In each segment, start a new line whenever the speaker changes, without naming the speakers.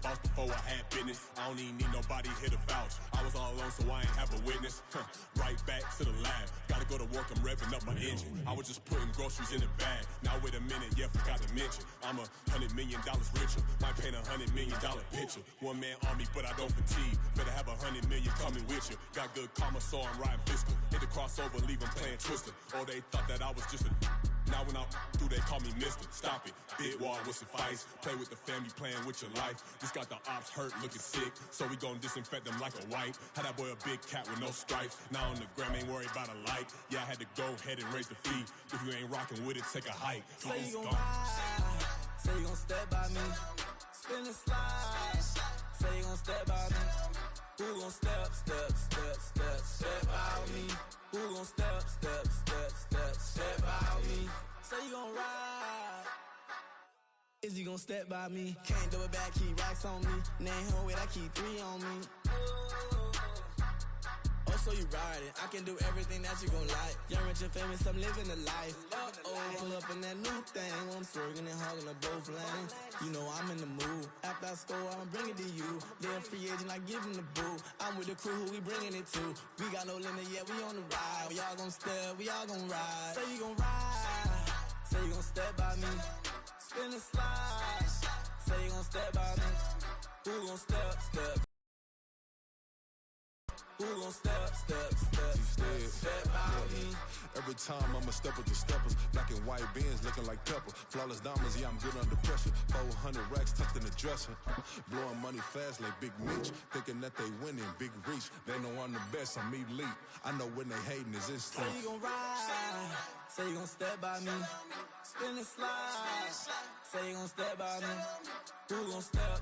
boss before I had business. I don't even need nobody here to vouch. I was all alone, so I ain't have a witness. Right back to the lab. Gotta go to work, I'm revving up my engine. I was just putting groceries in the bag. Now wait a minute, yeah, forgot to mention. I'm $100 million richer. Might paint $100 million picture. One man army, but I don't fatigue. Better have 100 million coming with you. Got good karma, so I'm riding fiscal. Hit the crossover, leave them playing Twister. Oh, they thought that I was just a... Now when I do, they call me Mister. Stop it. Big wall with suffice. Play with the family, playing with your life. Just got the ops hurt, looking sick. So we gon' disinfect them like a wipe. Had that boy a big cat with no stripes. Now on the gram, ain't worried about a light. Yeah, I had to go ahead and raise the fee. If you ain't rocking with it, take a hike.
Say you gon' ride. Say you gon' step by me. Spin and slide. Say you gon' step by me. Who gon' step by me? Who gon' step by me? Say you gon' ride. Is he gon' step by me? Can't do it back, keep racks on me. Name home with I keep 3 on me. Oh, so you riding. I can do everything that you gon' like. Young, rich, and famous, I'm living the life. Pull up in that new thing. When I'm swerving and hogging up both lanes. You know I'm in the mood. After I score, I'ma bring it to you. They're a free agent, I give him the boo. I'm with the crew, who we bringing it to. We got no limit yet, we on the ride. We all gon' step, we all gon' ride. Say you gon' ride. Say you gon' step by me. Spin and slide. Say you gon' step by me. Who gon' step? Who gon' step by me?
Every time I'ma step with the steppers. Black and white beans looking like pepper. Flawless diamonds, yeah, I'm good under pressure. 400 racks tucked in the dresser. Blowing money fast like Big Meech. Thinking that they winning, big reach. They know I'm the best, I'm elite. I know when they hating is instinct.
Say you gon' ride. Say you gon' step by me. Spin and slide. Say you gon' step by me. Who gon' step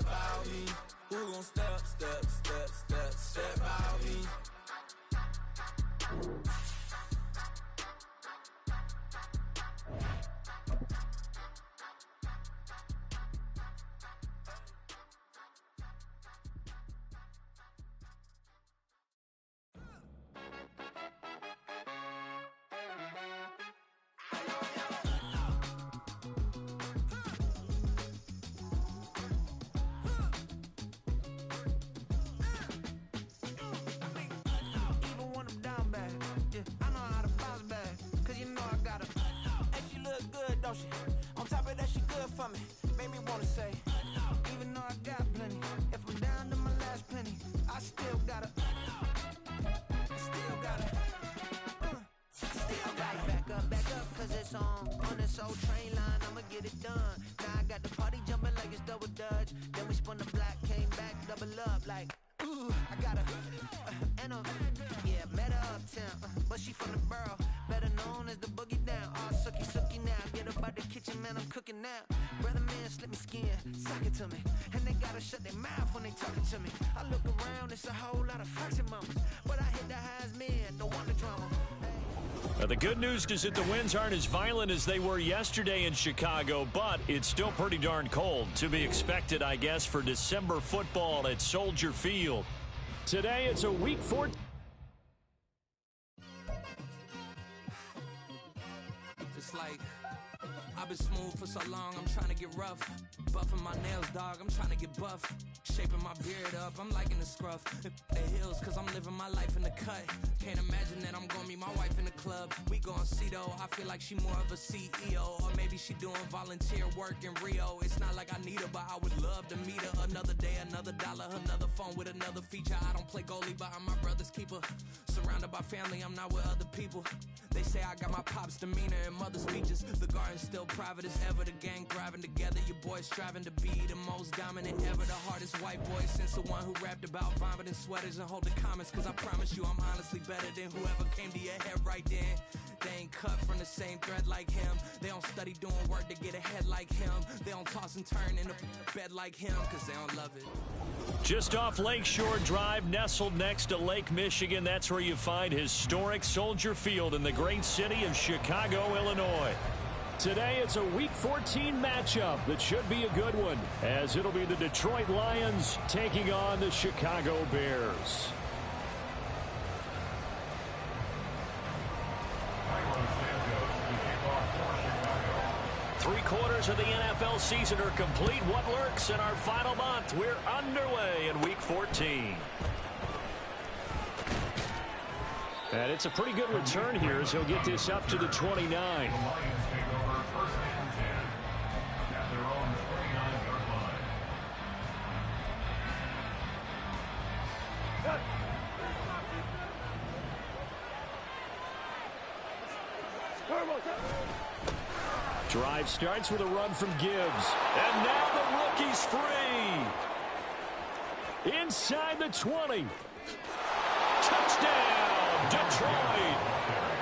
by me? Who gon' step by me?
On top of that, she good for me. Made me wanna say, even though I got plenty, if I'm down to my last penny, I still gotta back up, cause it's on this old train line, I'ma get it done. Now I got the party jumping like it's double dutch. Then we spun the block, came back, double up like, ooh, I got a, yeah, met her uptown, but she from the borough, better known as the boogie down. Oh, sucky now, get up out the kitchen, man, I'm cooking now. Brother man, slip me skin, suck it to me, and they gotta shut their mouth when they talking to me. I look around, it's a whole lot of flirting moments, but I hit the highs, man, don't want the drama.
The good news is that the winds aren't as violent as they were yesterday in Chicago, but it's still pretty darn cold. To be expected, I guess, for December football at Soldier Field. Today, it's a Week 14.
Just like I've been smooth for so long, I'm trying to get rough. Buffing my nails, dog, I'm trying to get buff. Shaping my beard up, I'm liking the scruff. The heels, cause I'm living my life in the cut. Can't imagine that I'm gonna meet my wife in the club. We gon' see though, I feel like she more of a CEO. Or maybe she doing volunteer work in Rio. It's not like I need her, but I would love to meet her. Another day, another dollar, another phone with another feature. I don't play goalie, but I'm my brother's keeper. Surrounded by family, I'm not with other people. They say I got my pop's demeanor and mother's features. The garden's still private as ever, the gang thriving together. Your boys striving to be the most dominant ever. The hardest white boy since the one who rapped about vomiting sweaters and holding comments. Cause I promise you I'm honestly better than whoever came to your head right then. They ain't cut from the same thread like him. They don't study doing work to get ahead like him. They don't toss and turn in the bed like him, cause they don't love it.
Just off Lakeshore Drive, nestled next to Lake Michigan, that's where you find historic Soldier Field in the great city of Chicago, Illinois. Today, it's a Week 14 matchup that should be a good one, as it'll be the Detroit Lions taking on the Chicago Bears. quarters of the NFL season are complete. What lurks in our final month? We're underway in Week 14. And it's a pretty good return here as he'll get this up to the 29. Drive starts with a run from Gibbs. And now the rookie's free. Inside the 20. Touchdown, Detroit.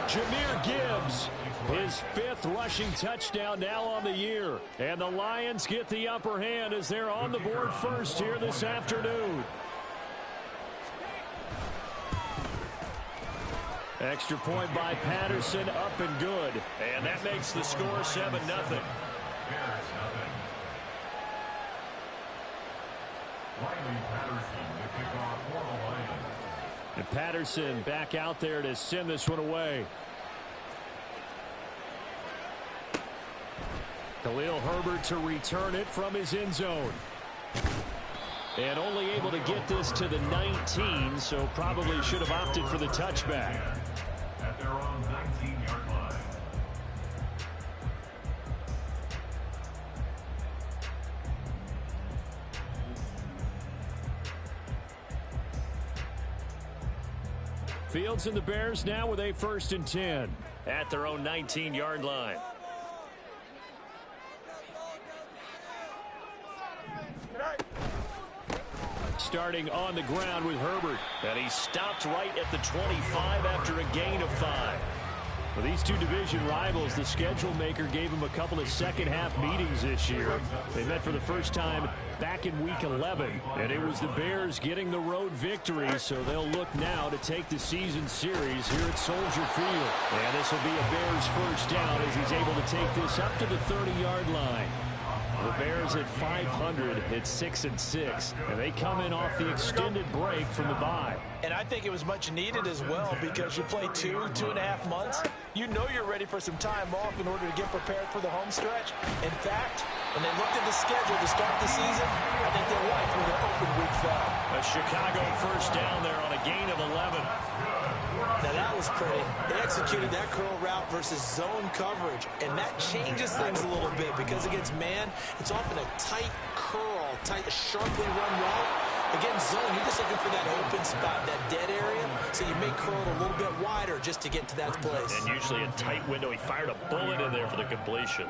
Jahmyr Gibbs, his 5th rushing touchdown now on the year. And the Lions get the upper hand as they're on the board first here this afternoon. Extra point by Patterson, up and good. And that makes the score 7-0. And Patterson back out there to send this one away. Khalil Herbert to return it from his end zone. And only able to get this to the 19, so probably should have opted for the touchback.
At their own 19-yard line.
Fields and the Bears now with a 1st and 10 at their own 19-yard line. Starting on the ground with Herbert. And he stopped right at the 25 after a gain of 5. For these two division rivals, the schedule maker gave them a couple of second-half meetings this year. They met for the first time back in Week 11, and it was the Bears getting the road victory, so they'll look now to take the season series here at Soldier Field. And this will be a Bears first down as he's able to take this up to the 30-yard line. The Bears at 500 at 6-6, and they come in off the extended break from the bye.
And I think it was much needed as well because you play 2.5 months. You know you're ready for some time off in order to get prepared for the home stretch. In fact, when they looked at the schedule to start the season, I think they liked where their open week fell.
A Chicago first down there on a gain of 11.
Now that was pretty. They executed that curl route versus zone coverage, and that changes things a little bit because against man, it's often a tight curl, sharply run route. Against zone, you're just looking for that open spot, that dead area, so you may curl it a little bit wider just to get to that place.
And usually a tight window. He fired a bullet in there for the completion.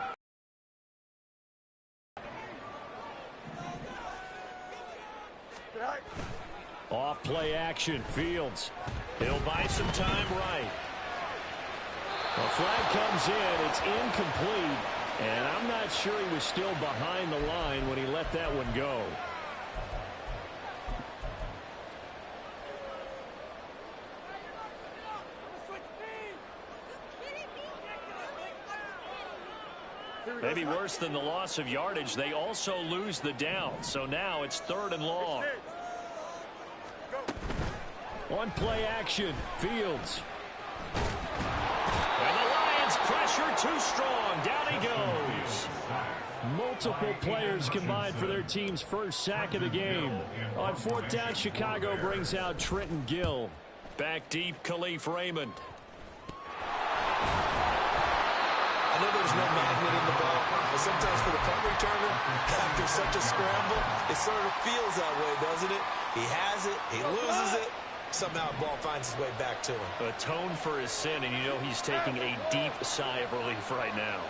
Off play action, Fields. He'll buy some time right. A flag comes in, it's incomplete, and I'm not sure he was still behind the line when he let that one go. Maybe worse than the loss of yardage, they also lose the down, so now it's 3rd and long. On play action, Fields. And the Lions pressure too strong. Down he goes. Multiple players combined for their team's first sack of the game. On 4th down, Chicago brings out Trenton Gill. Back deep, Khalif Raymond.
I know there's no magnet in the ball, but sometimes for the punt returner, after such a scramble, it sort of feels that way, doesn't it? He has it, he loses it. Somehow the ball finds its way back to him.
Atone for his sin, and you know he's taking a deep sigh of relief right now.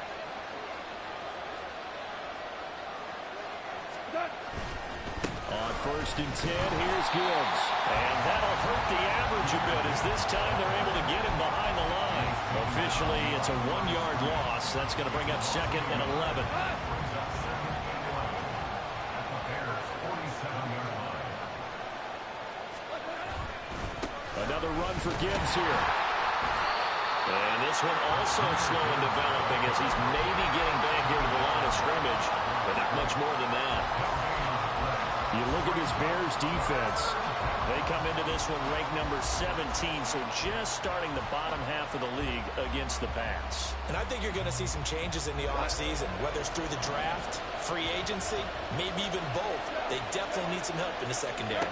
On 1st and 10, here's Gibbs. And that'll hurt the average a bit as this time they're able to get him behind the line. Officially, it's a 1-yard loss. That's going to bring up 2nd and 11. Another run for Gibbs here. And this one also slow in developing as he's maybe getting back here to the line of scrimmage, but not much more than that. You look at this Bears defense. They come into this one ranked number 17, so just starting the bottom half of the league against the pass.
And I think you're going to see some changes in the offseason, whether it's through the draft, free agency, maybe even both. They definitely need some help in the secondary.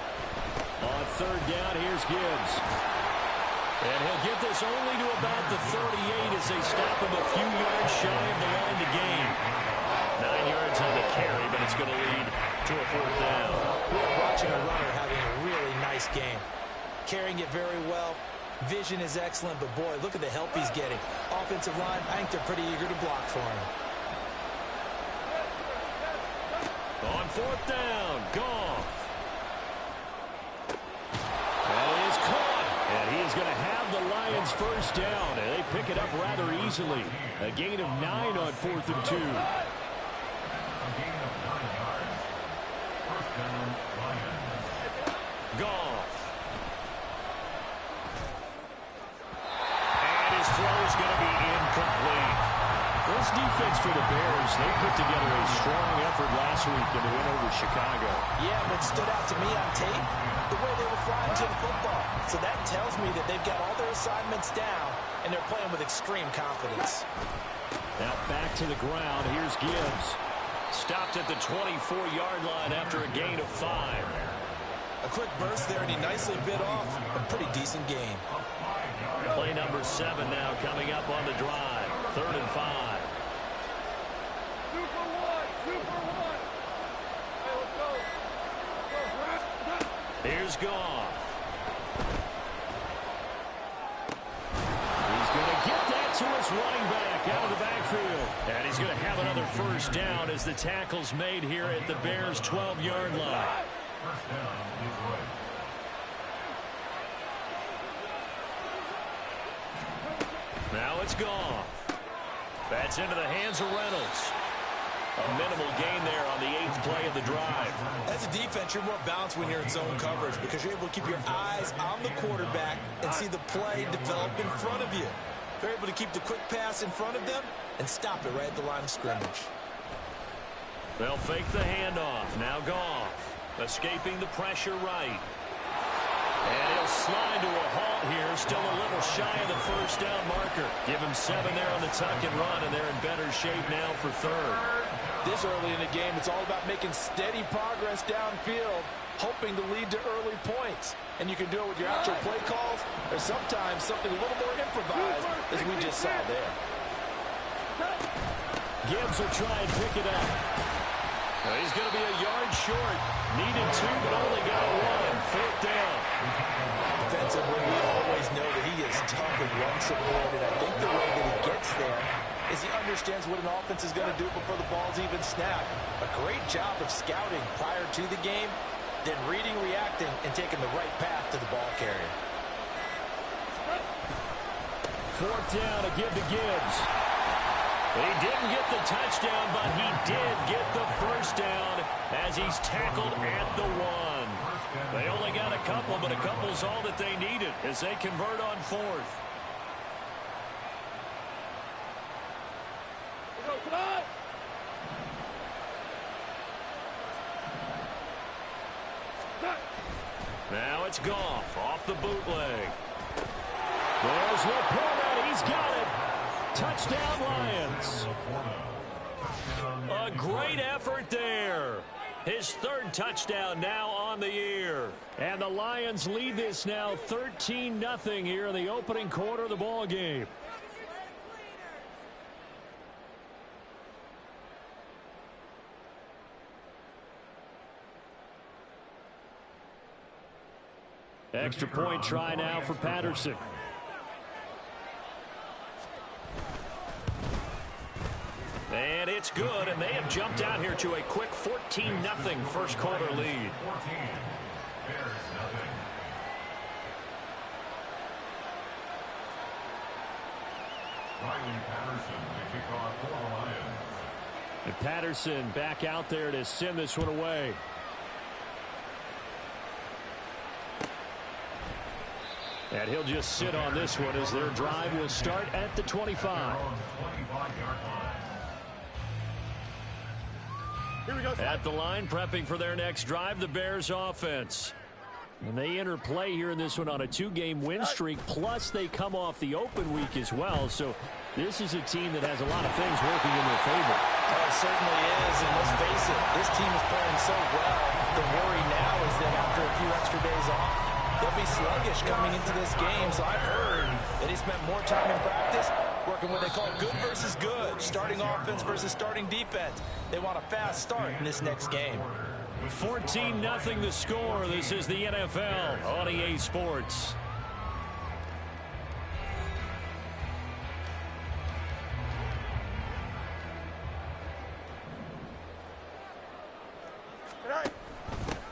On third down, here's Gibbs. And he'll get this only to about the 38 as they stop him a few yards shy of the line to gain. 9 yards on the carry, but it's going to lead to a fourth down.
We're watching a runner having a really nice game. Carrying it very well. Vision is excellent, but boy, look at the help he's getting. Offensive line, I think they're pretty eager to block for him.
On fourth down, Goff. That is caught. And he is going to have the Lions first down. And they pick it up rather easily. A gain of 9 on 4th and 2. Goff. And his throw is going to be incomplete. This defense for the Bears, they put together a strong effort last week in the win over Chicago.
Yeah, what stood out to me on tape, the way they were flying to the football. So that tells me that they've got all their assignments down, and they're playing with extreme confidence.
Now back to the ground. Here's Gibbs. Stopped at the 24-yard line after a gain of 5.
A quick burst there, and he nicely bit off a pretty decent game.
Play number 7 now coming up on the drive. 3rd and 5. Here's Goff. He's going to get that to his running back out of the backfield. And he's going to have another first down as the tackle's made here at the Bears' 12-yard line.
First down, Detroit.
Now it's Goff. That's into the hands of Reynolds. A minimal gain there on the 8th play of the drive.
As a defense, you're more balanced when you're in zone coverage because you're able to keep your eyes on the quarterback and see the play develop in front of you. They're able to keep the quick pass in front of them and stop it right at the line of scrimmage.
They'll fake the handoff. Now Goff, escaping the pressure right. And he'll slide to a halt here, still a little shy of the first down marker. Give him 7 there on the tuck and run, and they're in better shape now for 3rd.
This early in the game, it's all about making steady progress downfield, hoping to lead to early points. And you can do it with your actual play calls, or sometimes something a little more improvised, as we just saw there.
Gibbs will try and pick it up. He's going to be a yard short. Needed 2, but only got 1. 4th down.
Defensively, we always know that he is tough and run supported. I think the way that he gets there is he understands what an offense is going to do before the ball's even snapped. A great job of scouting prior to the game, then reading, reacting, and taking the right path to the ball carrier.
4th down to give to Gibbs. He didn't get the touchdown, but he did get the first down as he's tackled at the 1. They only got a couple, but a couple's all that they needed as they convert on 4th. Now it's Goff off the bootleg. There's Laporta. He's got it. Touchdown, Lions. A great effort there. His 3rd touchdown now on the year. And the Lions lead this now 13-0 here in the opening quarter of the ball game. Extra point try now for Patterson. And it's good, and they have jumped out here to a quick 14-0 first quarter lead.
14, Bears nothing. Riley Patterson, the kickoff for the Lions.
And Patterson back out there to send this one away. And he'll just sit on this one as their drive will start at the 25. At the line, prepping for their next drive, the Bears offense. And they interplay here in this one on a 2-game win streak, plus they come off the open week as well. So this is a team that has a lot of things working in their favor.
Oh, it certainly is, and let's face it, this team is playing so well. The worry now is that after a few extra days off, they'll be sluggish coming into this game. So I've heard that he spent more time in practice working what they call good versus good, starting offense versus starting defense. They want a fast start in this next game.
14-0 the score. This is the NFL on EA Sports.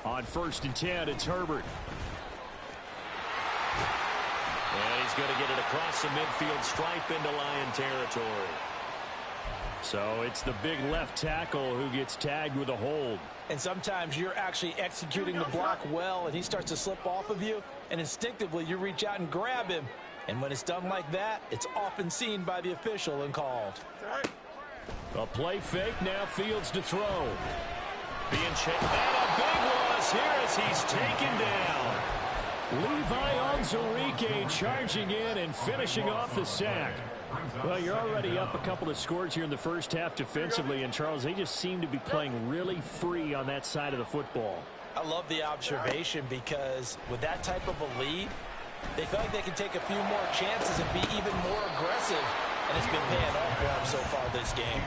On 1st and 10, it's Herbert. And he's going to get it across the midfield stripe into Lion territory. So it's the big left tackle who gets tagged with a hold.
And sometimes you're actually executing the block well, and he starts to slip off of you, and instinctively you reach out and grab him. And when it's done like that, it's often seen by the official and called.
A play fake, now Fields to throw. Being checked, and a big loss here as he's taken down. Levi Onwuzurike charging in and finishing off the sack. Well, you're already up a couple of scores here in the first half defensively, and Charles, they just seem to be playing really free on that side of the football.
I love the observation because with that type of a lead, they feel like they can take a few more chances and be even more aggressive, and it's been paying off for them so far this game.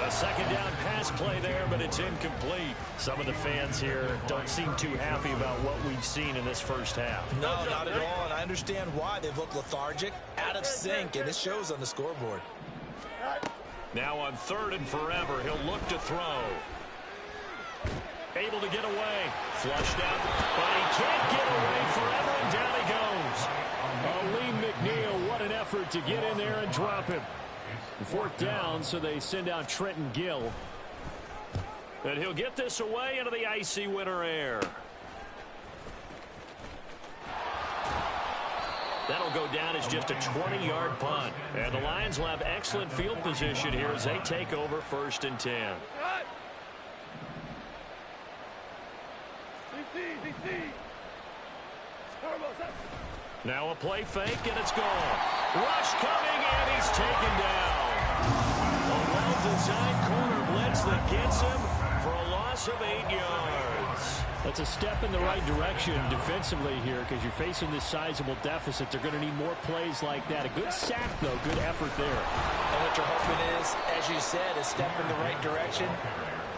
A second down pass play there, but it's incomplete. Some of the fans here don't seem too happy about what we've seen in this first half.
No, not at all, and I understand why. They've looked lethargic, out of sync, and it shows on the scoreboard.
Now on 3rd and forever, he'll look to throw. Able to get away. Flushed out, but he can't get away forever, and down he goes. Lee McNeil, what an effort to get in there and drop him. 4th down, so they send out Trenton Gill. And he'll get this away into the icy winter air. That'll go down as just a 20-yard punt. And the Lions will have excellent field position here as they take over 1st and 10. Now a play fake, and it's gone. Rush coming, and he's taken down. A well-designed corner blitz that gets him for a loss of 8 yards. That's a step in the right direction defensively here because you're facing this sizable deficit. They're going to need more plays like that. A good sack, though. Good effort there.
And what you're hoping is, as you said, a step in the right direction.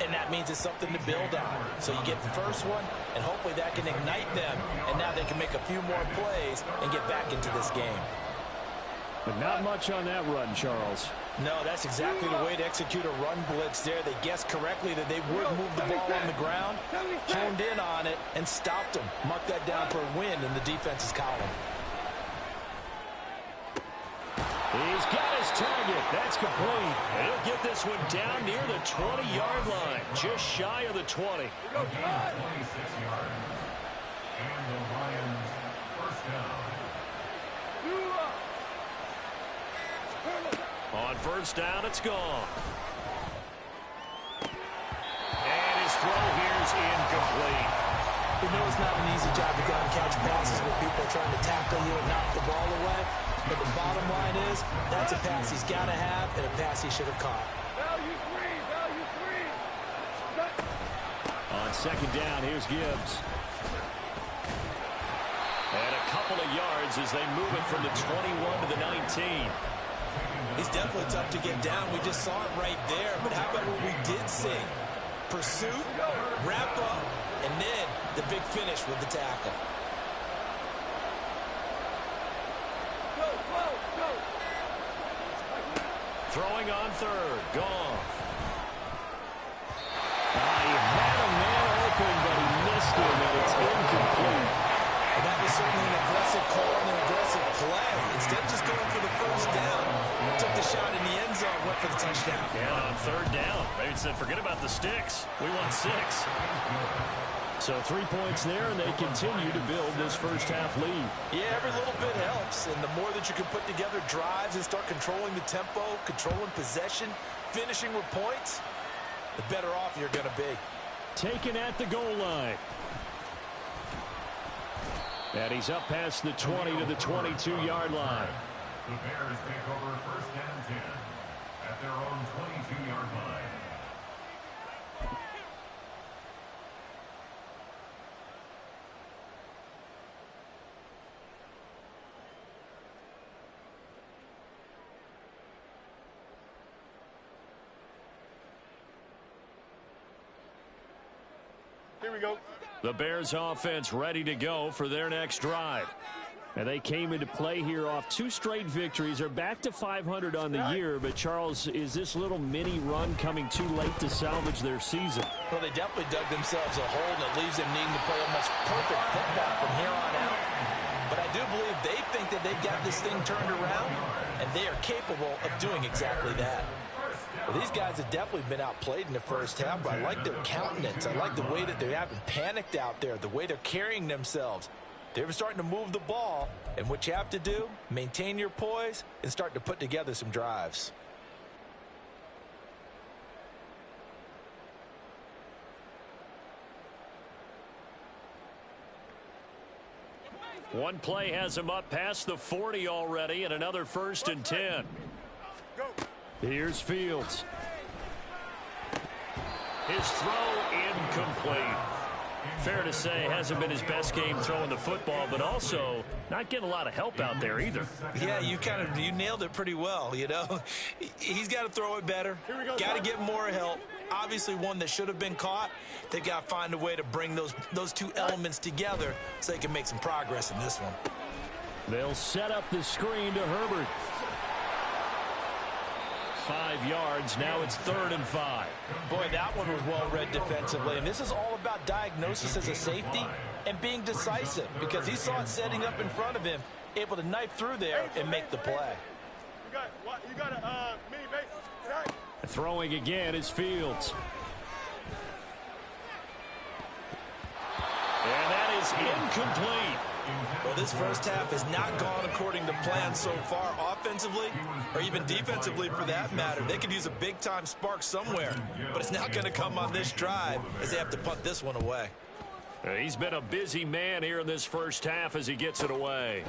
And that means it's something to build on. So you get the first one, and hopefully that can ignite them. And now they can make a few more plays and get back into this game.
But not much on that run, Charles.
No, that's exactly the way to execute a run blitz there. They guessed correctly that they would move the ball on the ground, honed in on it, and stopped them. Mark that down for a win in the defense's column.
He's got his target. That's complete. And he'll get this one down near the 20-yard line, just shy of the 20.
26 yards. And the Lions first down.
On 1st down, it's gone. And his throw here is incomplete.
We know it's not an easy job to go and catch passes when people are trying to tackle you and knock the ball away. But the bottom line is, that's a pass he's got to have and a pass he should have caught.
Value three.
On 2nd down, here's Gibbs. And a couple of yards as they move it from the 21 to the 19.
He's definitely tough to get down. We just saw it right there. But how about what we did see? Pursuit, wrap up, and then the big finish with the tackle.
Go.
Throwing on 3rd. Goff. He had a man open, but he missed him, and it's incomplete.
And that was certainly an aggressive call and an aggressive play. Instead of just going for the first down, took the shot in the end zone, went for the touchdown.
Yeah, on 3rd down. Maybe said, forget about the sticks. We want 6. So 3 points there, and they continue to build this first half lead.
Yeah, every little bit helps, and the more that you can put together drives and start controlling the tempo, controlling possession, finishing with points, the better off you're going to be.
Taken at the goal line. And he's up past the 20 to the 22-yard line.
The Bears take over 1st and 10 at their own 22-yard line.
Here we go.
The Bears offense ready to go for their next drive. And they came into play here off 2 straight victories. They're back to 500 on the year. But, Charles, is this little mini run coming too late to salvage their season?
Well, they definitely dug themselves a hole, and it leaves them needing to play almost perfect football from here on out. But I do believe they think that they've got this thing turned around, and they are capable of doing exactly that. Well, these guys have definitely been outplayed in the first half, but I like their countenance. I like the way that they haven't panicked out there, the way they're carrying themselves. They're starting to move the ball, and what you have to do, maintain your poise and start to put together some drives.
One play has him up past the 40 already, and another 1st and 10. Here's Fields. His throw incomplete. Fair to say, hasn't been his best game throwing the football, but also not getting a lot of help out there either.
Yeah, you nailed it pretty well, you know. He's got to throw it better. Got to get more help. Obviously one that should have been caught. They've got to find a way to bring those 2 elements together so they can make some progress in this one.
They'll set up the screen to Herbert. 5 yards. Now it's 3rd and 5.
Boy, that one was well read defensively. And this is all about diagnosis as a safety and being decisive, because he saw it setting up in front of him, able to knife through there and make the play.
You got me, mate.
Throwing again is Fields. And that is incomplete.
Well, this first half has not gone according to plan so far, offensively or even defensively for that matter. They could use a big-time spark somewhere, but it's not going to come on this drive as they have to punt this one away.
He's been a busy man here in this first half as he gets it away.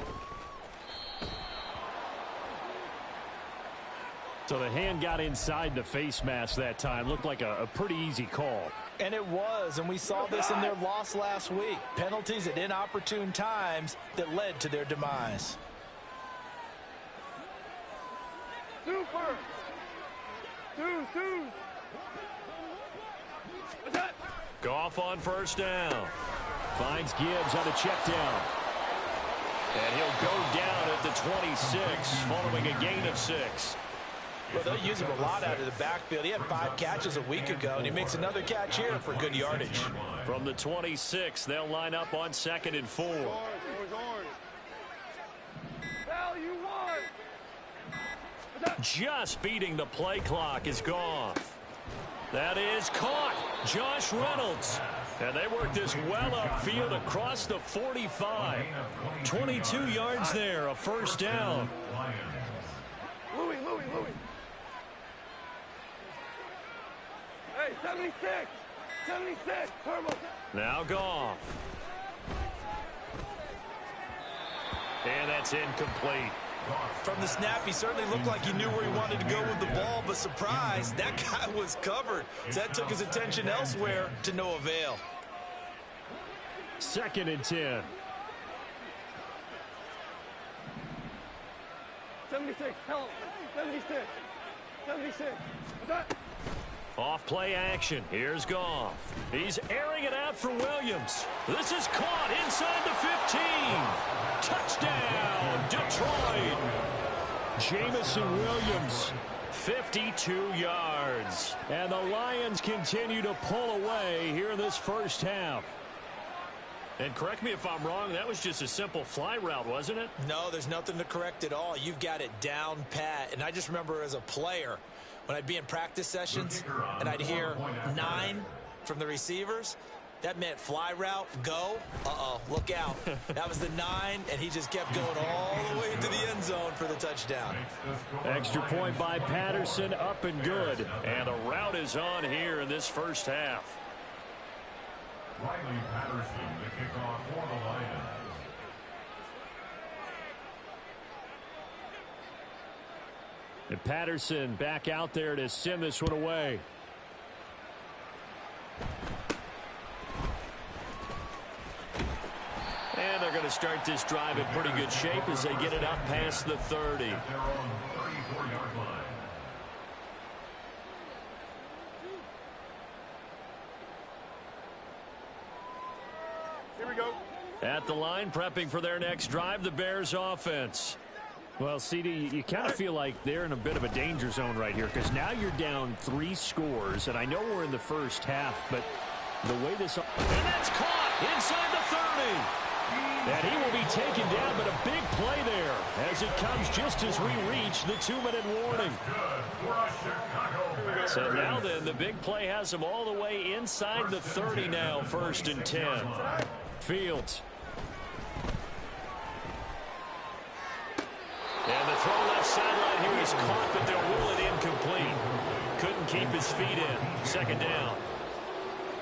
So the hand got inside the face mask that time. Looked like a pretty easy call.
And it was, and we saw this in their loss last week. Penalties at inopportune times that led to their demise.
Super! Two.
Goff on 1st down. Finds Gibbs on a check down. And he'll go down at the 26 following a gain of 6.
Well, they'll use him a lot out of the backfield. He had 5 catches a week ago, and he makes another catch here for good yardage.
From the 26, they'll line up on 2nd and 4. Just beating the play clock is Goff. That is caught. Josh Reynolds. And they work this well upfield across the 45. 22 yards there, a 1st down.
Louis. Hey, 76, Turbo.
Now Goff. And that's incomplete.
From the snap, he certainly looked like he knew where he wanted to go with the ball, but surprise, that guy was covered. So that took his attention elsewhere to no avail.
2nd and 10.
76, help. 76. What's that?
Off play action. Here's Goff. He's airing it out for Williams. This is caught inside the 15. Touchdown, Detroit. Jamison Williams, 52 yards. And the Lions continue to pull away here in this first half. And correct me if I'm wrong, that was just a simple fly route, wasn't it?
No, there's nothing to correct at all. You've got it down pat. And I just remember as a player, when I'd be in practice sessions and I'd hear 9 from the receivers, that meant fly route, go. Look out. That was the 9, and he just kept going all the way into the end zone for the touchdown.
Extra point by Patterson, up and good. And the route is on here in this first half.
Riley Patterson, the kickoff for the Lions.
And Patterson back out there to send this one away. And they're going to start this drive in pretty good shape as they get it up past the 30.
Here we go.
At the line, prepping for their next drive, the Bears offense. Well, CD, you kind of feel like they're in a bit of a danger zone right here because now you're down 3 scores, and I know we're in the first half, but the way this... And that's caught inside the 30. And he will be taken down, but a big play there as it comes just as we reach the 2-minute warning. So now then, the big play has him all the way inside the 30 now, 1st and 10. Fields. And the throw left sideline here is caught, but they'll rule it incomplete. Couldn't keep his feet in. 2nd down.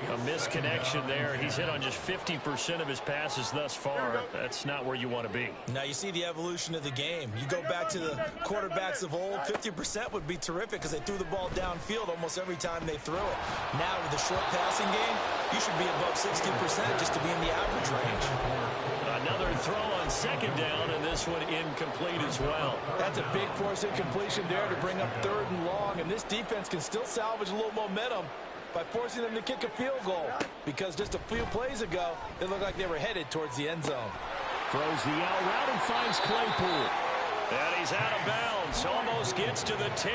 A misconnection there. He's hit on just 50% of his passes thus far. That's not where you want to be.
Now you see the evolution of the game. You go back to the quarterbacks of old, 50% would be terrific because they threw the ball downfield almost every time they threw it. Now with the short passing game, you should be above 60% just to be in the average range.
Another throw on 2nd down, and this one incomplete as well.
That's a big force incompletion there to bring up 3rd and long, and this defense can still salvage a little momentum by forcing them to kick a field goal, because just a few plays ago, it looked like they were headed towards the end zone.
Throws the out route and finds Claypool. And he's out of bounds, almost gets to the 10.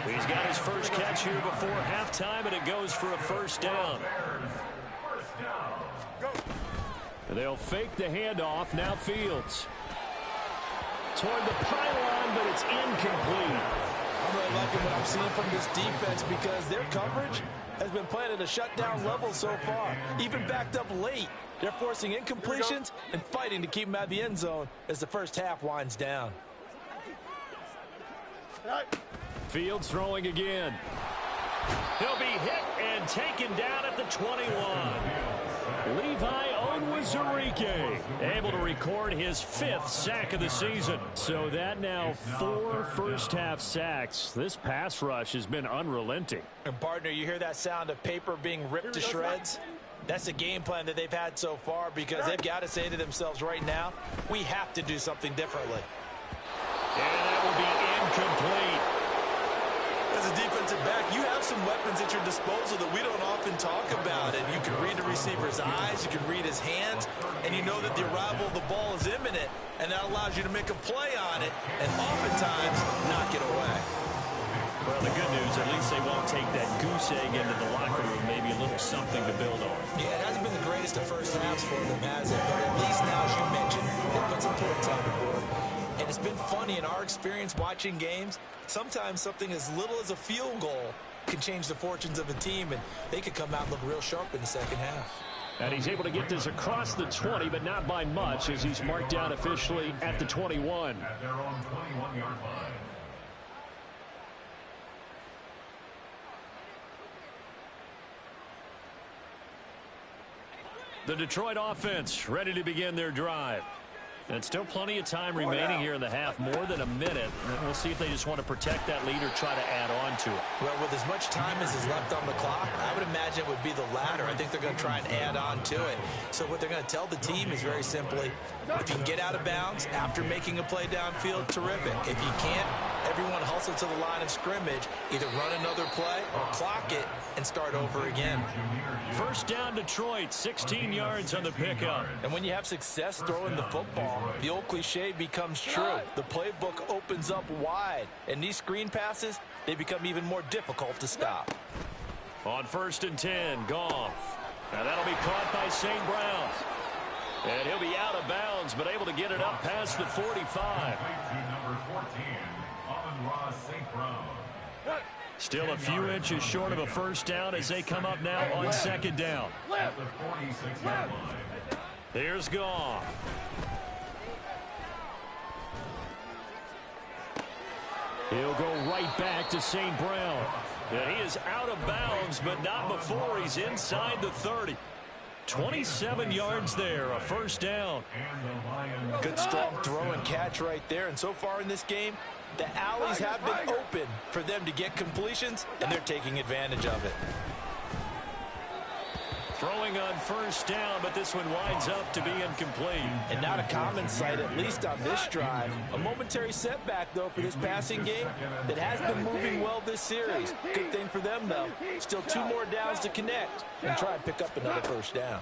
He's got his first catch here before halftime, and it goes for a 1st down. They'll fake the handoff, now Fields. Toward the pylon, but it's incomplete.
I'm really liking what I'm seeing from this defense because their coverage has been playing at a shutdown level so far. Even backed up late, they're forcing incompletions and fighting to keep them out of the end zone as the first half winds down.
Fields throwing again. He'll be hit and taken down at the 21. Levi Onwuzurike able to record his 5th sack of the season. So that now 4 first-half sacks. This pass rush has been unrelenting.
And partner, you hear that sound of paper being ripped to shreds? That's the game plan that they've had so far because they've got to say to themselves right now, we have to do something differently.
And that will be incomplete.
As a defensive back, you have some weapons at your disposal that we don't often talk about. And you can read the receiver's eyes, you can read his hands, and you know that the arrival of the ball is imminent, and that allows you to make a play on it and oftentimes knock it away.
Well, the good news, at least they won't take that goose egg into the locker room, maybe a little something to build on.
Yeah, it hasn't been the greatest of first halves for them, has it? But at least now, as you mentioned, they put some points on the board. And it's been funny in our experience watching games. Sometimes something as little as a field goal can change the fortunes of a team, and they could come out and look real sharp in the 2nd half.
And he's able to get this across the 20, but not by much, as he's marked down officially at the 21.
At their own 21-yard line.
The Detroit offense ready to begin their drive. And still plenty of time remaining here in the half, more than a minute. And we'll see if they just want to protect that lead or try to add on to it.
Well, with as much time as is left on the clock, I would imagine it would be the latter. I think they're going to try and add on to it. So what they're going to tell the team is very simply, if you can get out of bounds after making a play downfield, terrific. If you can't, everyone hustle to the line of scrimmage, either run another play or clock it and start over again.
1st down Detroit, 16 yards on the pickup.
And when you have success throwing the football, the old cliche becomes true. The playbook opens up wide, and these screen passes, they become even more difficult to stop.
On 1st and 10, Goff. Now that'll be caught by St. Brown. And he'll be out of bounds, but able to get it up past the 45.
Number 14, Amon-Ra St. Brown.
Still a few inches short of a 1st down as they come up now on 2nd down.
At the 46-yard line.
Here's Goff. He'll go right back to St. Brown. And he is out of bounds, but not before he's inside the 30. 27 yards there, a first down.
Good strong throw and catch right there. And so far in this game, the alleys have been open for them to get completions, and they're taking advantage of it.
Throwing on first down, but this one winds up to be incomplete.
And not a common sight, at least on this drive. A momentary setback, though, for this passing game that has been moving well this series. Good thing for them, though. Still 2 more downs to connect and try and pick up another first down.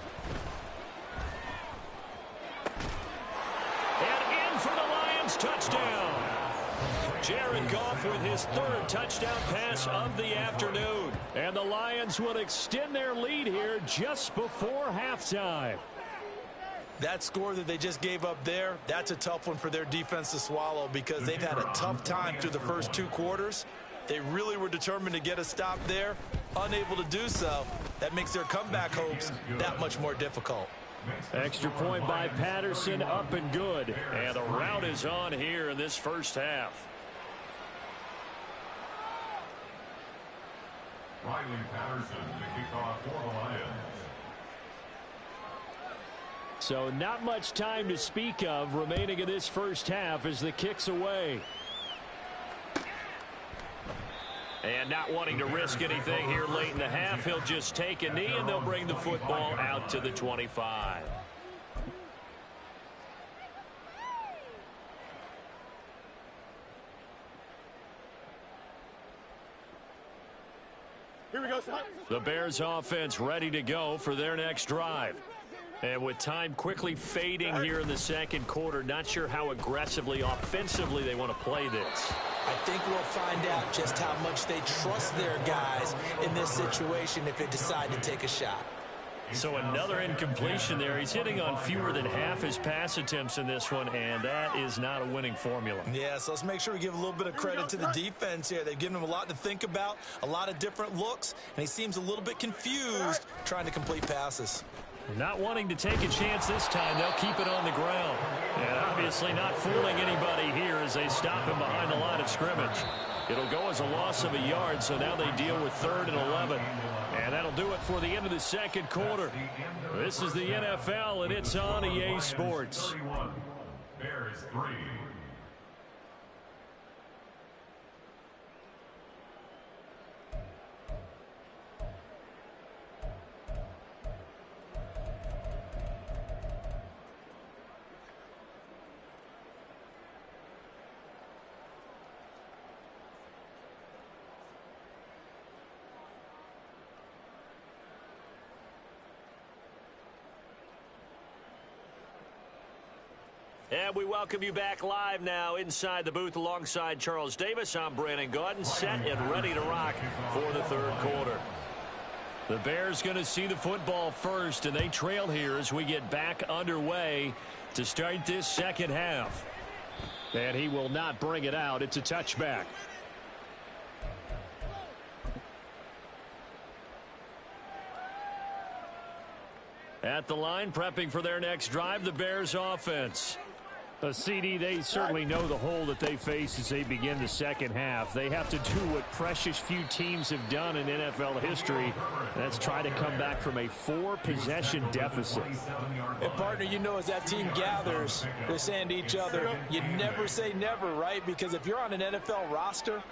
And in for the Lions, touchdown. Jared Goff with his 3rd touchdown pass of the afternoon. And the Lions will extend their lead here just before halftime.
That score that they just gave up there, that's a tough one for their defense to swallow because they've had a tough time through the first 2 quarters. They really were determined to get a stop there, unable to do so. That makes their comeback hopes that much more difficult.
Extra point by Patterson, up and good. And the rout is on here in this first half.
Riley Patterson to kick off for the Lions.
So not much time to speak of remaining in this first half as the kick's away. And not wanting to risk anything here late in the half, he'll just take a knee and they'll bring the football out to the 25.
Here we go, son.
The Bears offense ready to go for their next drive. And with time quickly fading here in the second quarter, not sure how aggressively, offensively they want to play this.
I think we'll find out just how much they trust their guys in this situation if they decide to take a shot.
So another incompletion there. He's hitting on fewer than half his pass attempts in this one, and that is not a winning formula.
Yeah, so let's make sure we give a little bit of credit to the defense here. They've given him a lot to think about, a lot of different looks, and he seems a little bit confused trying to complete passes.
Not wanting to take a chance this time, they'll keep it on the ground. And obviously not fooling anybody here as they stop him behind the line of scrimmage. It'll go as a loss of a yard, so now they deal with 3rd and 11. And that'll do it for the end of the second quarter. This is the NFL, and it's on EA Sports.
Bears 3.
And we welcome you back live now inside the booth alongside Charles Davis. I'm Brandon Gaudin, set and ready to rock for the 3rd quarter. The Bears going to see the football first, and they trail here as we get back underway to start this second half. And he will not bring it out. It's a touchback. At the line, prepping for their next drive, the Bears offense. CD, they certainly know the hole that they face as they begin the second half. They have to do what precious few teams have done in NFL history. That's try to come back from a 4-possession deficit.
And, partner, you know as that team gathers, they're saying to each other, you never say never, right? Because if you're on an NFL roster,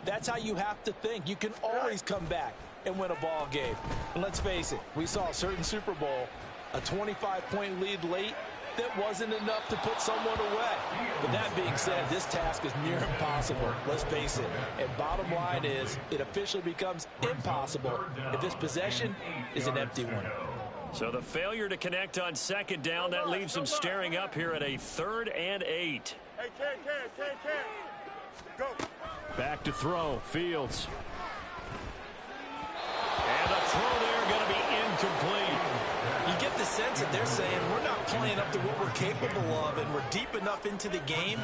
that's how you have to think. You can always come back and win a ball game. And let's face it, we saw a certain Super Bowl, a 25-point lead late, that wasn't enough to put someone away. But that being said, this task is near impossible. Let's face it. And bottom line is, it officially becomes impossible if this possession is an empty one.
So the failure to connect on second down, that leaves them staring up here at a 3rd and 8.
Hey, Ken. Go.
Back to throw. Fields. And the throw there going to be incomplete.
You get the sense that they're saying we're not playing up to what we're capable of, and we're deep enough into the game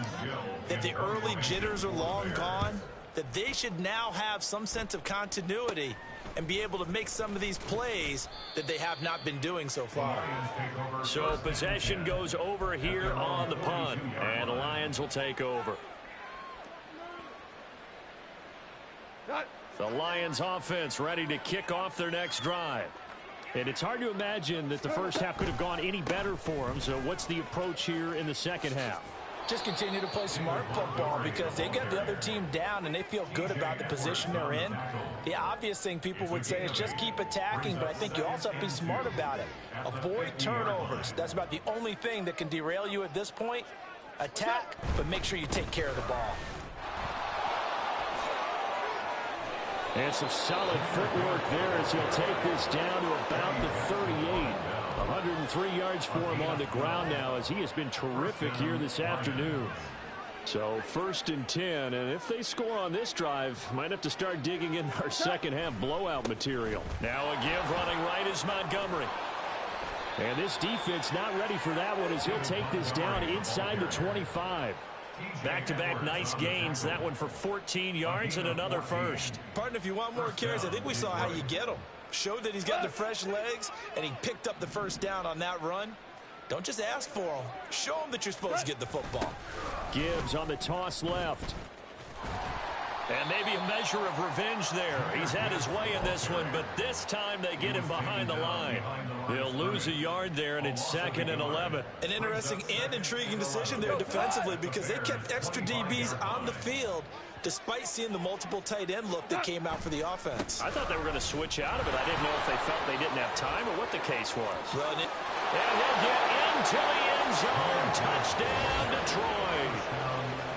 that the early jitters are long gone, that they should now have some sense of continuity and be able to make some of these plays that they have not been doing so far.
So possession goes over here on the punt, and the Lions will take over. The Lions offense ready to kick off their next drive. And it's hard to imagine that the first half could have gone any better for them. So what's the approach here in the second half?
Just continue to play smart football because they get the other team down and they feel good about the position they're in. The obvious thing people would say is just keep attacking, but I think you also have to be smart about it. Avoid turnovers. That's about the only thing that can derail you at this point. Attack, but make sure you take care of the ball.
And some solid footwork there as he'll take this down to about the 38. 103 yards for him on the ground now as he has been terrific here this afternoon. So 1st and 10, and if they score on this drive, might have to start digging in our second half blowout material. Now a give running right is Montgomery. And this defense not ready for that one as he'll take this down inside the 25. Back-to-back nice gains. That one for 14 yards and another first.
Partner, if you want more carries, I think we saw how you get them. Showed that he's got the fresh legs, and he picked up the first down on that run. Don't just ask for them. Show them that you're supposed to get the football.
Gibbs on the toss left. And maybe a measure of revenge there. He's had his way in this one, but this time they get him behind the line. He'll lose a yard there, and it's 2nd and 11.
An interesting and intriguing decision there defensively because they kept extra DBs on the field despite seeing the multiple tight end look that came out for the offense.
I thought they were going to switch out of it. I didn't know if they felt they didn't have time or what the case was.
Run it.
And he'll get into the end zone. Touchdown, Detroit.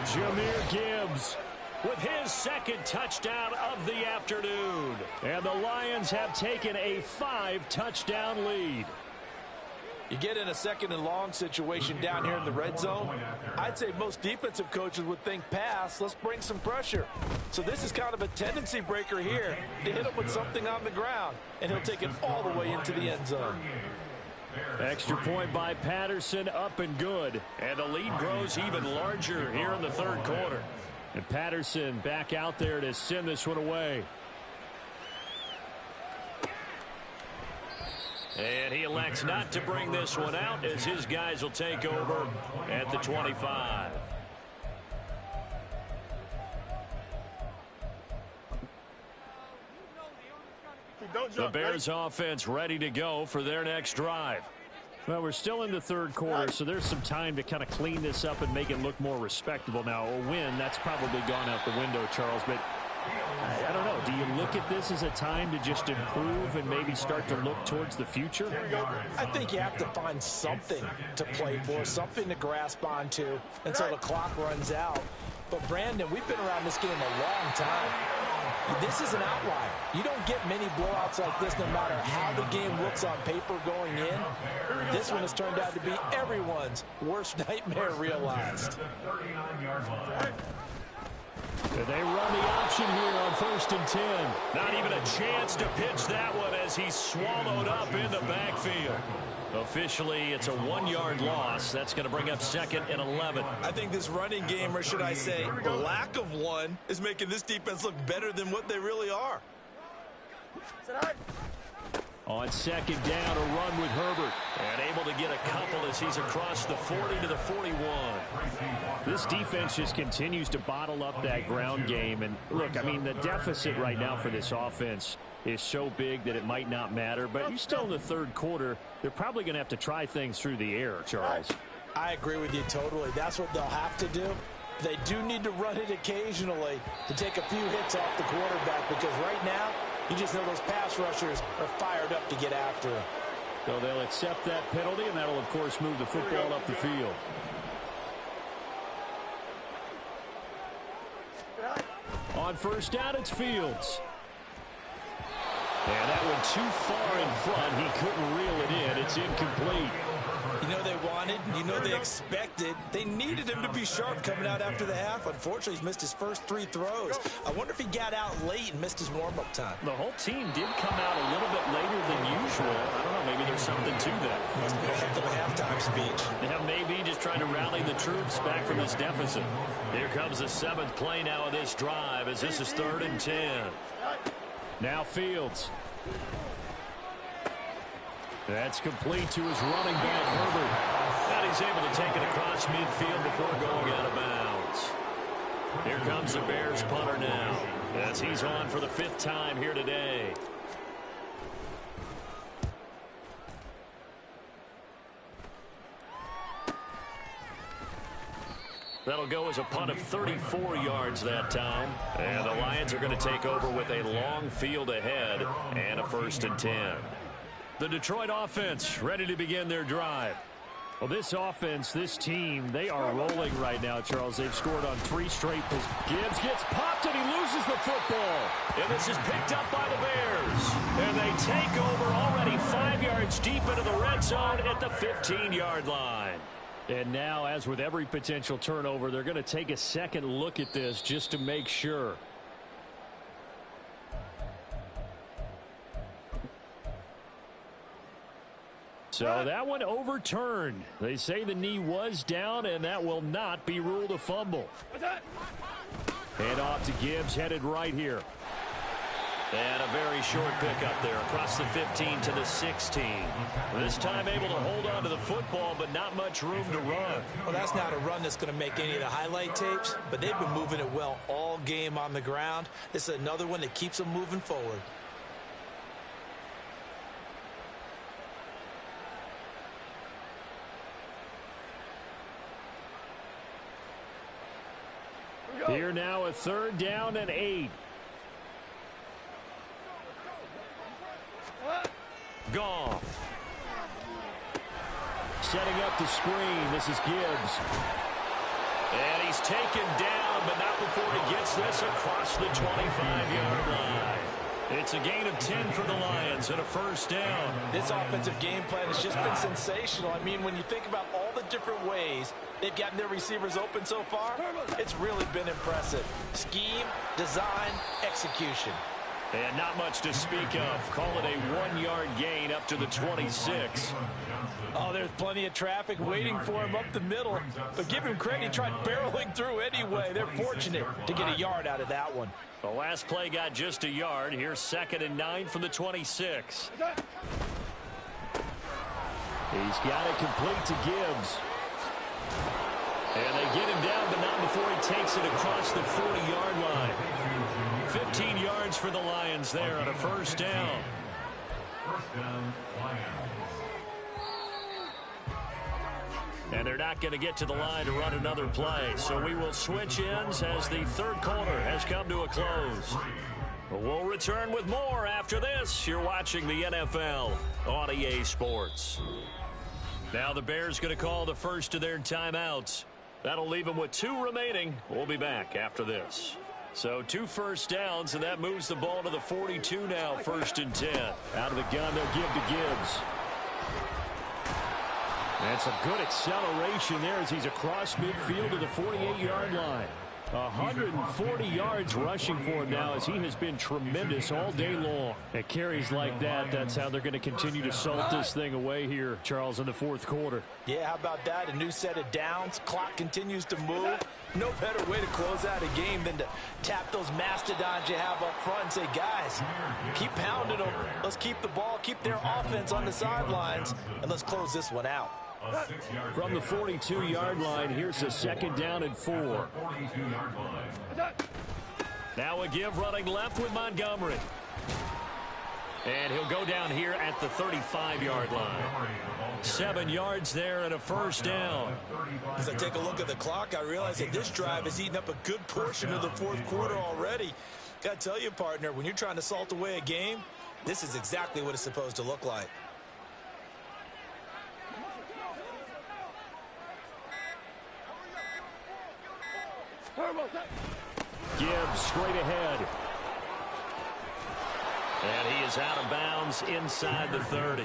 Jahmyr Gibbs with his 2nd touchdown of the afternoon. And the Lions have taken a 5-touchdown lead.
You get in a 2nd and long situation down here in the red zone. I'd say most defensive coaches would think pass. Let's bring some pressure. So this is kind of a tendency breaker here to hit him with something on the ground. And he'll take it all the way into the end zone.
Extra point by Patterson, up and good. And the lead grows even larger here in the 3rd quarter. And Patterson back out there to send this one away. And he elects not to bring this one out as his guys will take over at the 25. The Bears offense ready to go for their next drive. Well, we're still in the 3rd quarter, so there's some time to kind of clean this up and make it look more respectable. Now, a win, that's probably gone out the window, Charles, but I don't know. Do you look at this as a time to just improve and maybe start to look towards the future?
I think you have to find something to play for, something to grasp onto until the clock runs out. But, Brandon, we've been around this game a long time. This is an outlier. You don't get many blowouts like this no matter how the game looks on paper going in. This one has turned out to be everyone's worst nightmare realized.
They run the option here on 1st and 10. Not even a chance to pitch that one as he's swallowed up in the backfield. Officially, it's a 1-yard loss. That's going to bring up 2nd and 11.
I think this running game, or should I say lack of one, is making this defense look better than what they really are.
On 2nd down, a run with Herbert. And able to get a couple as he's across the 40 to the 41. This defense just continues to bottle up that ground game. And look, I mean, the deficit right now for this offense is so big that it might not matter. But you're still in the 3rd quarter. They're probably going to have to try things through the air, Charles.
I agree with you totally. That's what they'll have to do. They do need to run it occasionally to take a few hits off the quarterback because right now, you just know those pass rushers are fired up to get after him.
So they'll accept that penalty, and that'll, of course, move the football up the field. On 1st down, it's Fields. And that went too far in front. He couldn't reel it in. It's incomplete.
You know they wanted, you know they expected. They needed him to be sharp coming out after the half. Unfortunately, he's missed his first 3 throws. I wonder if he got out late and missed his warm-up time.
The whole team did come out a little bit later than usual. I don't know, maybe there's something to that.
Must have been a heck of a halftime speech.
Yeah, maybe just trying to rally the troops back from this deficit. Here comes the 7th play now of this drive as this is 3rd and 10. Now Fields. That's complete to his running back, Herbert. And he's able to take it across midfield before going out of bounds. Here comes the Bears punter now as he's on for the 5th time here today. That'll go as a punt of 34 yards that time. And the Lions are going to take over with a long field ahead and a 1st and 10. The Detroit offense ready to begin their drive.
Well, this offense, this team, they are rolling right now, Charles. They've scored on 3 straight. Gibbs gets popped and he loses the football.
And this is picked up by the Bears. And they take over already 5 yards deep into the red zone at the 15-yard line.
And now, as with every potential turnover, they're going to take a second look at this just to make sure. So that one overturned. They say the knee was down, and that will not be ruled a fumble. Hand off to Gibbs, headed right here.
And a very short pickup there across the 15 to the 16. This time able to hold on to the football, but not much room to run.
Well, that's not a run that's going to make any of the highlight tapes, but they've been moving it well all game on the ground. This is another one that keeps them moving forward.
Here now a 3rd down and 8.
Goff.
Setting up the screen. This is Gibbs.
And he's taken down, but not before he gets this across the 25-yard line. It's a gain of 10 for the Lions and a 1st down.
This offensive game plan has just been sensational. I mean, when you think about all the different ways they've gotten their receivers open so far, it's really been impressive. Scheme, design, execution.
And not much to speak of. Call it a 1-yard gain up to the 26.
Oh, there's plenty of traffic waiting for him up the middle. But give him credit, he tried barreling through anyway. They're fortunate to get a yard out of that one.
The last play got just a yard. Here's 2nd and 9 from the 26.
He's got it complete to Gibbs.
And they get him down, but not before he takes it across the 40-yard line. 15 yards for the Lions there on a 1st down.
1st down, Lions.
And they're not going to get to the line to run another play. So we will switch ends as the 3rd quarter has come to a close. We'll return with more after this. You're watching the NFL on EA Sports. Now the Bears going to call the first of their timeouts. That'll leave them with 2 remaining. We'll be back after this. So 2 first downs, and that moves the ball to the 42 now, 1st and 10.
Out of the gun, they'll give to Gibbs. And some good acceleration there as he's across midfield to the 48-yard line. 140 yards rushing for him now as he has been tremendous all day long. At carries like that, that's how they're going to continue to salt this thing away here, Charles, in the 4th quarter.
Yeah, how about that? A new set of downs. Clock continues to move. No better way to close out a game than to tap those mastodons you have up front and say, guys, keep pounding them. Let's keep the ball, keep their offense on the sidelines, and let's close this one out.
From the 42-yard line, here's a 2nd down and 4.
Now a give running left with Montgomery. And he'll go down here at the 35-yard line. 7 yards there and a 1st down.
As I take a look at the clock, I realize that this drive has eaten up a good portion of the 4th quarter already. Got to tell you, partner, when you're trying to salt away a game, this is exactly what it's supposed to look like.
Gibbs straight ahead.
And he is out of bounds inside the 30.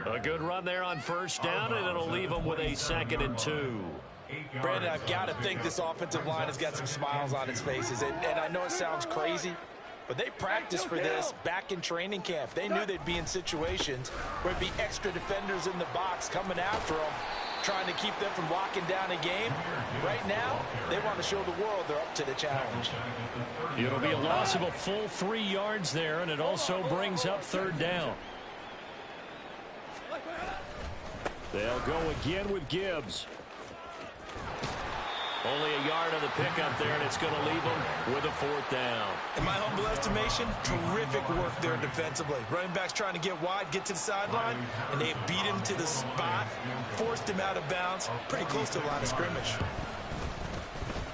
A good run there on 1st down, and it'll leave him with a 2nd and 2.
Brandon, I've got to think this offensive line has got some smiles on its faces. And I know it sounds crazy, but they practiced for this back in training camp. They knew they'd be in situations where it'd be extra defenders in the box coming after them, trying to keep them from locking down a game. Right now, they want to show the world they're up to the challenge.
It'll be a loss of a full 3 yards there, and it also brings up 3rd down.
They'll go again with Gibbs.
Only a yard on the pickup there, and it's going to leave them with a 4th down.
In my humble estimation, terrific work there defensively. Running backs trying to get wide, get to the sideline, and they beat him to the spot, forced him out of bounds, pretty close to the line of scrimmage.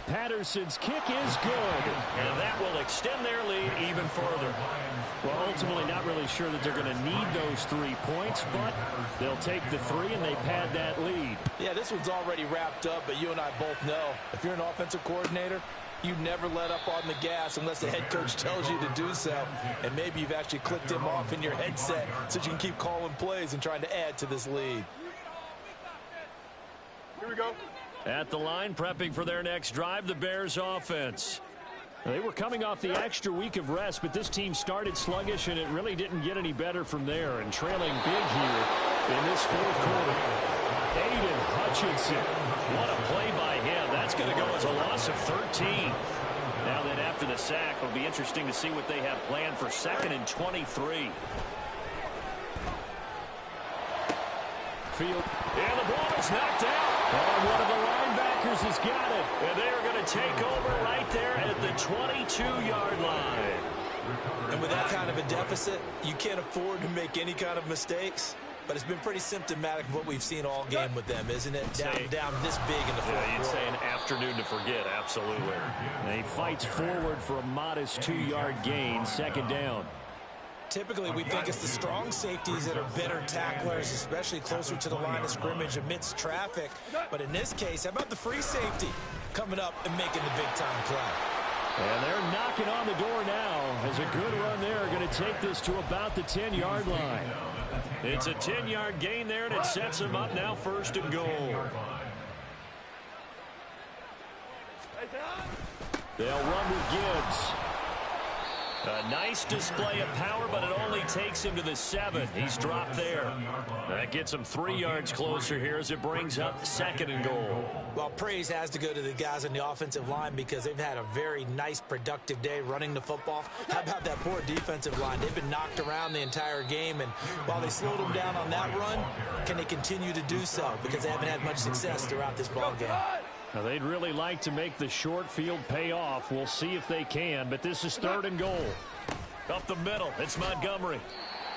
Patterson's kick is good. And that will extend their lead even further. Well, ultimately not really sure that they're going to need those 3 points, but they'll take the 3 and they pad that lead.
Yeah, this one's already wrapped up, but you and I both know if you're an offensive coordinator, you never let up on the gas unless the head coach tells you to do so. And maybe you've actually clicked him off in your headset so you can keep calling plays and trying to add to this lead.
Here we go.
At the line, prepping for their next drive, the Bears offense. They were coming off the extra week of rest, but this team started sluggish, and it really didn't get any better from there. And trailing big here in this fourth quarter. Aiden Hutchinson. What a play by him. That's going to go as a loss of 13. Now then, after the sack, it'll be interesting to see what they have planned for 2nd and 23. Field. And the ball is knocked out. And one of the linebackers has got it. And they are going to take over right there at the 22-yard line.
And with that kind of a deficit, you can't afford to make any kind of mistakes. But it's been pretty symptomatic of what we've seen all game with them, isn't it? Down this big in the fourth quarter.
You'd say an afternoon to forget, absolutely. And he fights forward for a modest 2-yard gain, 2nd down.
Typically, we think it's the strong safeties that are better tacklers, especially closer to the line of scrimmage amidst traffic. But in this case, how about the free safety coming up and making the big-time play?
And they're knocking on the door now as a good run there. Going to take this to about the 10-yard line. It's a 10-yard gain there, and it sets them up now 1st and goal. They'll run with Gibbs. A nice display of power, but it only takes him to the 7. He's dropped there. That gets him 3 yards closer here as it brings up 2nd and goal.
Well, praise has to go to the guys on the offensive line because they've had a very nice, productive day running the football. How about that poor defensive line? They've been knocked around the entire game, and while they slowed them down on that run, can they continue to do so? Because they haven't had much success throughout this ball game.
Now, they'd really like to make the short field pay off. We'll see if they can, but this is 3rd and goal. Up the middle, it's Montgomery.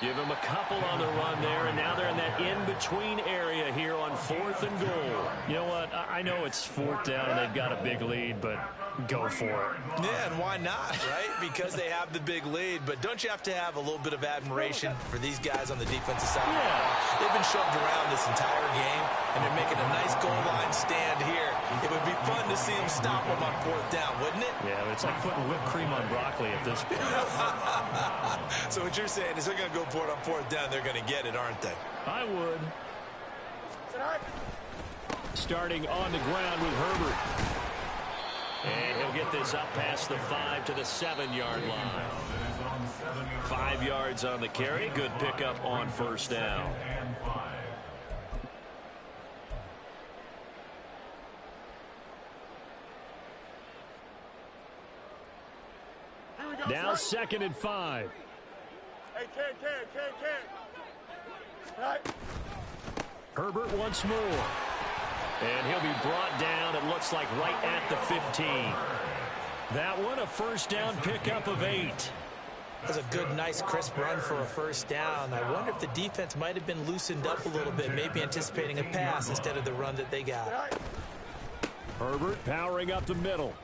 Give him a couple on the run there, and now they're in that in-between area here on 4th and goal. You know what? I know it's 4th down and they've got a big lead, but go for it.
Yeah, and why not, right? Because they have the big lead, but don't you have to have a little bit of admiration for these guys on the defensive side?
Yeah.
They've been shoved around this entire game, and they're making a nice goal line stand here. It would be fun to see them stop them on 4th down, wouldn't it?
Yeah, it's like putting whipped cream on broccoli at this point.
So what you're saying is they're going to go for it on 4th down. They're going to get it, aren't they?
I would. Starting on the ground with Herbert. And he'll get this up past the 5 to the 7-yard line. 5 yards on the carry. Good pickup on 1st down. Now 2nd and 5.
Hey, Right.
Herbert once more. And he'll be brought down, it looks like, right at the 15. That one, a 1st down pickup of 8.
That's a good, nice, crisp run for a 1st down. I wonder if the defense might have been loosened up a little bit, maybe anticipating a pass instead of the run that they got.
Herbert powering up the middle.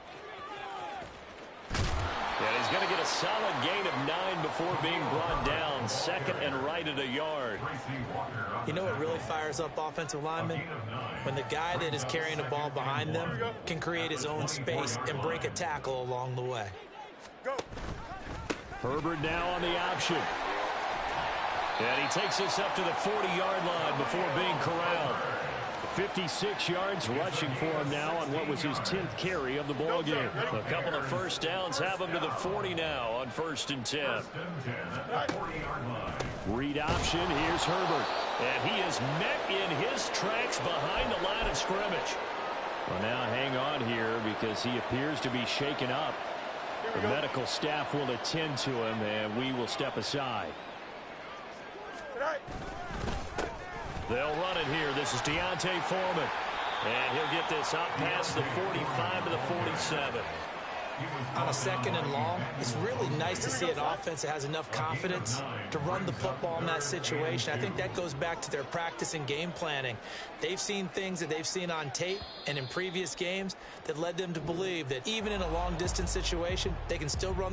And he's going to get a solid gain of 9 before being brought down. 2nd and right at a yard.
You know what really fires up offensive linemen? When the guy that is carrying the ball behind them can create his own space and break a tackle along the way.
Herbert now on the option. And he takes us up to the 40-yard line before being corralled. 56 yards rushing for him now on what was his 10th carry of the ball game. A couple of 1st downs have him to the 40 now on 1st and 10. Read option, here's Herbert. And he is met in his tracks behind the line of scrimmage. Well, now hang on here because he appears to be shaken up. The medical staff will attend to him, and we will step aside. They'll run it here. This is Deontay Foreman. And he'll get this up past the 45 to the 47.
on a 2nd and long. It's really nice to see an offense that has enough confidence to run the football in that situation. I think that goes back to their practice and game planning. They've seen things that they've seen on tape and in previous games that led them to believe that even in a long-distance situation, they can still run the